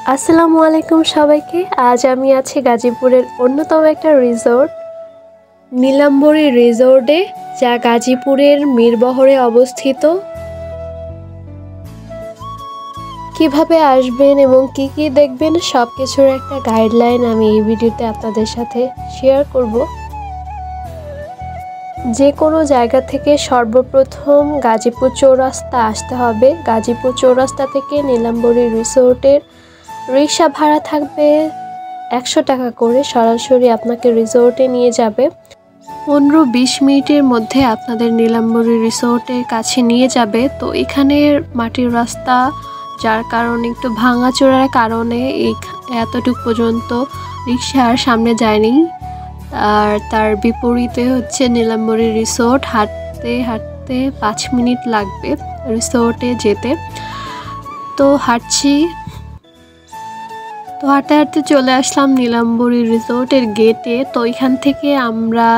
আসসালামু আলাইকুম সবাইকে। আজ আমি আছি গাজীপুরের অন্যতম একটা রিসোর্ট নীলাম্বরী রিসোর্টে, যা গাজীপুরের মিরবহরে অবস্থিত। কিভাবে আসবেন এবং কি কি দেখবেন সব কিছুর একটা গাইডলাইন আমি এই ভিডিওতে আপনাদের সাথে শেয়ার করব। যে কোনো জায়গা থেকে সর্বপ্রথম গাজীপুর চৌরাস্তা আসতে হবে। গাজীপুর চৌরাস্তা থেকে নীলাম্বরী রিসোর্টের রিক্সা ভাড়া থাকবে 100 টাকা করে, সরাসরি আপনাকে রিসোর্টে নিয়ে যাবে। 15-20 মিনিটের মধ্যে আপনাদের নীলাম্বরী রিসোর্টের কাছে নিয়ে যাবে। তো এখানের মাটির রাস্তা, যার কারণে একটু ভাঙাচোরার কারণে এতটুকু পর্যন্ত রিক্সা আর সামনে যায়নি। আর তার বিপরীতে হচ্ছে নীলাম্বরী রিসোর্ট। হাঁটতে হাঁটতে 5 মিনিট লাগবে রিসোর্টে যেতে। তো হাঁটতে হাঁটতে চলে আসলাম নীলাম্বরী রিসোর্টের গেটে। তো এখান থেকে আমরা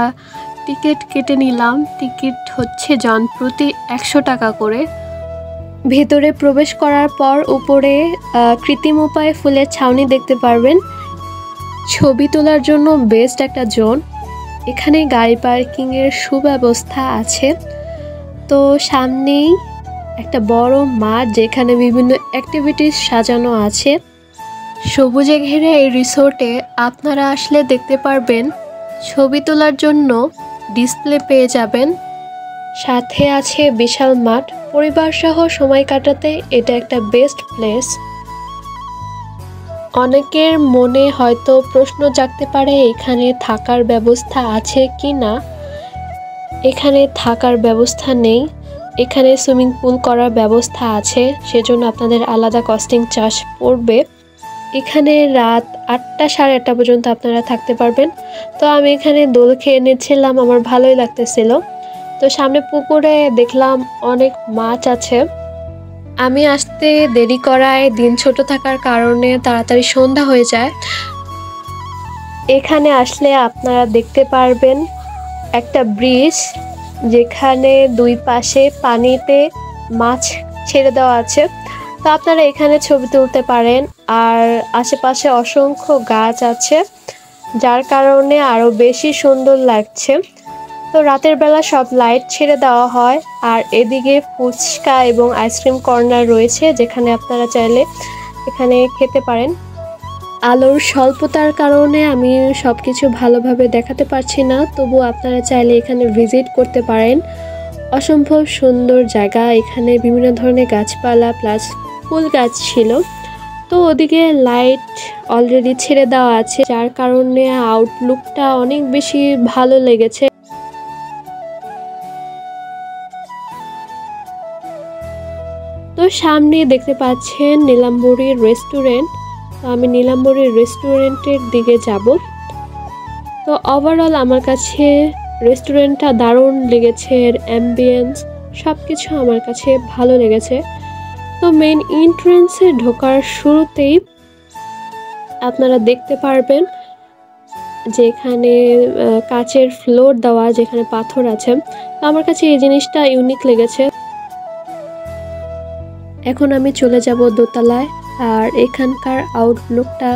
টিকিট কেটে নিলাম। টিকিট হচ্ছে জনপ্রতি 100 টাকা করে। ভেতরে প্রবেশ করার পর উপরে কৃত্রিম উপায়ে ফুলের ছাউনি দেখতে পারবেন। ছবি তোলার জন্য বেস্ট একটা জোন। এখানে গাড়ি পার্কিংয়ের সুব্যবস্থা আছে। তো সামনেই একটা বড় মাঠ, যেখানে বিভিন্ন অ্যাক্টিভিটিস সাজানো আছে। সবুজে ঘেরে এই রিসোর্টে আপনারা আসলে দেখতে পারবেন ছবি তোলার জন্য ডিসপ্লে পেয়ে যাবেন। সাথে আছে বিশাল মাঠ। পরিবার সহ সময় কাটাতে এটা একটা বেস্ট প্লেস। অনেকের মনে হয়তো প্রশ্ন জাগতে পারে এখানে থাকার ব্যবস্থা আছে কি না। এখানে থাকার ব্যবস্থা নেই। এখানে সুইমিং পুল করার ব্যবস্থা আছে, সেজন্য আপনাদের আলাদা কস্টিং চার্জ পড়বে। এখানে রাত 8টা 8:30 পর্যন্ত আপনারা থাকতে পারবেন। তো আমি এখানে দোল খেয়ে নিচ্ছিলাম, আমার ভালোই লাগতেছিল। তো সামনে পুকুরে দেখলাম অনেক মাছ আছে। আমি আসতে দেরি করায় দিন ছোট থাকার কারণে তাড়াতাড়ি সন্ধ্যা হয়ে যায়। এখানে আসলে আপনারা দেখতে পারবেন একটা ব্রিজ, যেখানে দুই পাশে পানিতে মাছ ছেড়ে দেওয়া আছে। তো আপনারা এখানে ছবি তুলতে পারেন। আর আশেপাশে অসংখ্য গাছ আছে, যার কারণে আরো বেশি সুন্দর লাগছে। তো রাতের বেলা সব লাইট ছেড়ে দেওয়া হয়। আর এদিকে ফুচকা এবং আইসক্রিম কর্নার রয়েছে, যেখানে আপনারা চাইলে এখানে খেতে পারেন। আলোর স্বল্পতার কারণে আমি সবকিছু ভালোভাবে দেখাতে পারছি না, তবু আপনারা চাইলে এখানে ভিজিট করতে পারেন। অসম্ভব সুন্দর জায়গা। এখানে বিভিন্ন ধরনের গাছপালা প্লাস ফুল গাছ ছিল। তো ওদিকে লাইট অলরেডি ছেড়ে দেওয়া আছে, যার কারণে আউটলুকটা অনেক বেশি ভালো লেগেছে। তো সামনে দেখতে পাচ্ছেন নীলাম্বরী রেস্টুরেন্ট। তো আমি নীলাম্বরী রেস্টুরেন্টের দিকে যাব। তো ওভারঅল আমার কাছে রেস্টুরেন্টটা দারুণ লেগেছে। এর অ্যাম্বিয়েন্স সব কিছু আমার কাছে ভালো লেগেছে। তো মেইন এন্ট্রান্সে ঢোকার শুরুতেই আপনারা দেখতে পারবেন যে এখানে কাচের ফ্লোর দেওয়া, যেখানে পাথর আছে। তো আমার কাছে এই জিনিসটা ইউনিক লেগেছে। এখন আমি চলে যাব দোতলায়। আর এখানকার আউটলুকটা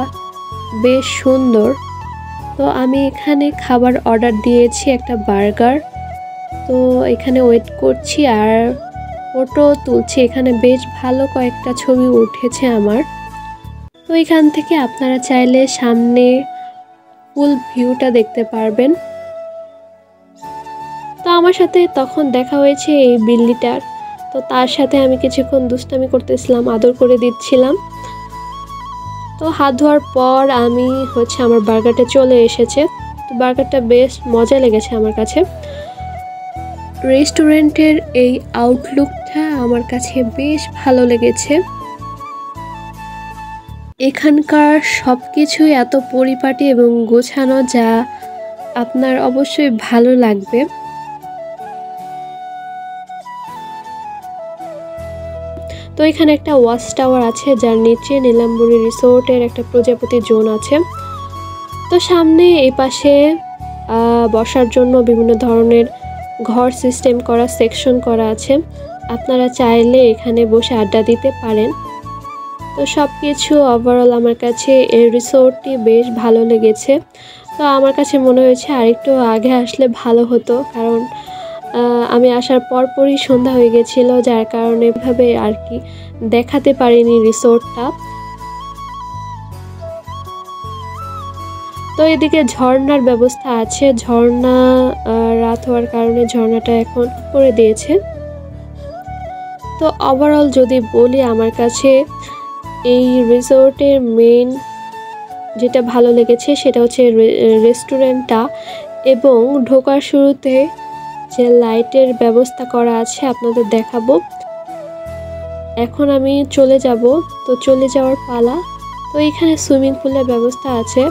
বেশ সুন্দর। তো আমি এখানে খাবার অর্ডার দিয়েছি, একটা বার্গার। তো এখানে ওয়েট করছি আর ফটো তুলছি। এখানে বেশ ভালো কয়েকটা ছবি উঠেছে আমার। তো এখান থেকে আপনারা চাইলে সামনে ফুল ভিউটা দেখতে পারবেন। তো আমার সাথে তখন দেখা হয়েছে এই বিল্লিটার। তো তার সাথে আমি কিছুক্ষণ দুষ্টামি করতেছিলাম, আদর করে দিচ্ছিলাম। তো হাত ধোয়ার পর আমি আমার বার্গারটা চলে এসেছে। তো বার্গারটা বেশ মজা লেগেছে আমার কাছে। রেস্টুরেন্টের এই আউটলুকটা আমার কাছে বেশ ভালো লেগেছে। এখানকার সব কিছুই এত পরিপাটি এবং গোছানো, যা আপনার অবশ্যই ভালো লাগবে। তো এখানে একটা ওয়াচ টাওয়ার আছে, যার নিচে নীলাম্বরী রিসোর্টের একটা প্রজাপতি জোন আছে। তো সামনে এই পাশে বসার জন্য বিভিন্ন ধরনের ঘর সিস্টেম করা, সেকশন করা আছে। আপনারা চাইলে এখানে বসে আড্ডা দিতে পারেন। তো সব কিছু ওভারঅল আমার কাছে এই রিসোর্টটি বেশ ভালো লেগেছে। তো আমার কাছে মনে হয়েছে আরেকটু আগে আসলে ভালো হতো, কারণ আমি আসার পরপরই সন্ধ্যা হয়ে গেছিলো, যার কারণে এভাবে আর কি দেখাতে পারিনি রিসোর্টটা। তো এদিকে ঝর্ণার ব্যবস্থা আছে, ঝর্ণা রাত হওয়ার কারণে ঝর্ণাটা এখন করে দিয়েছে। তো ওভারঅল যদি বলি, আমার কাছে এই রিসোর্টের মেইন যেটা ভালো লেগেছে সেটা হচ্ছে রেস্টুরেন্টটা, এবং ঢোকার শুরুতে যে লাইটের ব্যবস্থা করা আছে আপনাদের দেখাবো। এখন আমি চলে যাব, তো চলে যাওয়ার পালা। তো এখানে সুইমিং পুলের ব্যবস্থা আছে।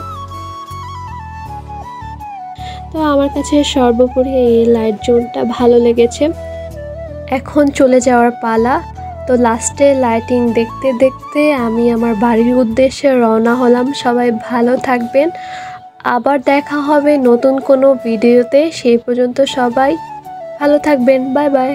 তো আমার কাছে সর্বোপরি এই লাইট জোনটা ভালো লেগেছে। এখন চলে যাওয়ার পালা। তো লাস্টে লাইটিং দেখতে দেখতে আমি আমার বাড়ির উদ্দেশ্যে রওনা হলাম। সবাই ভালো থাকবেন, আবার দেখা হবে নতুন কোনো ভিডিওতে। সেই পর্যন্ত সবাই ভালো থাকবেন, বাই বাই।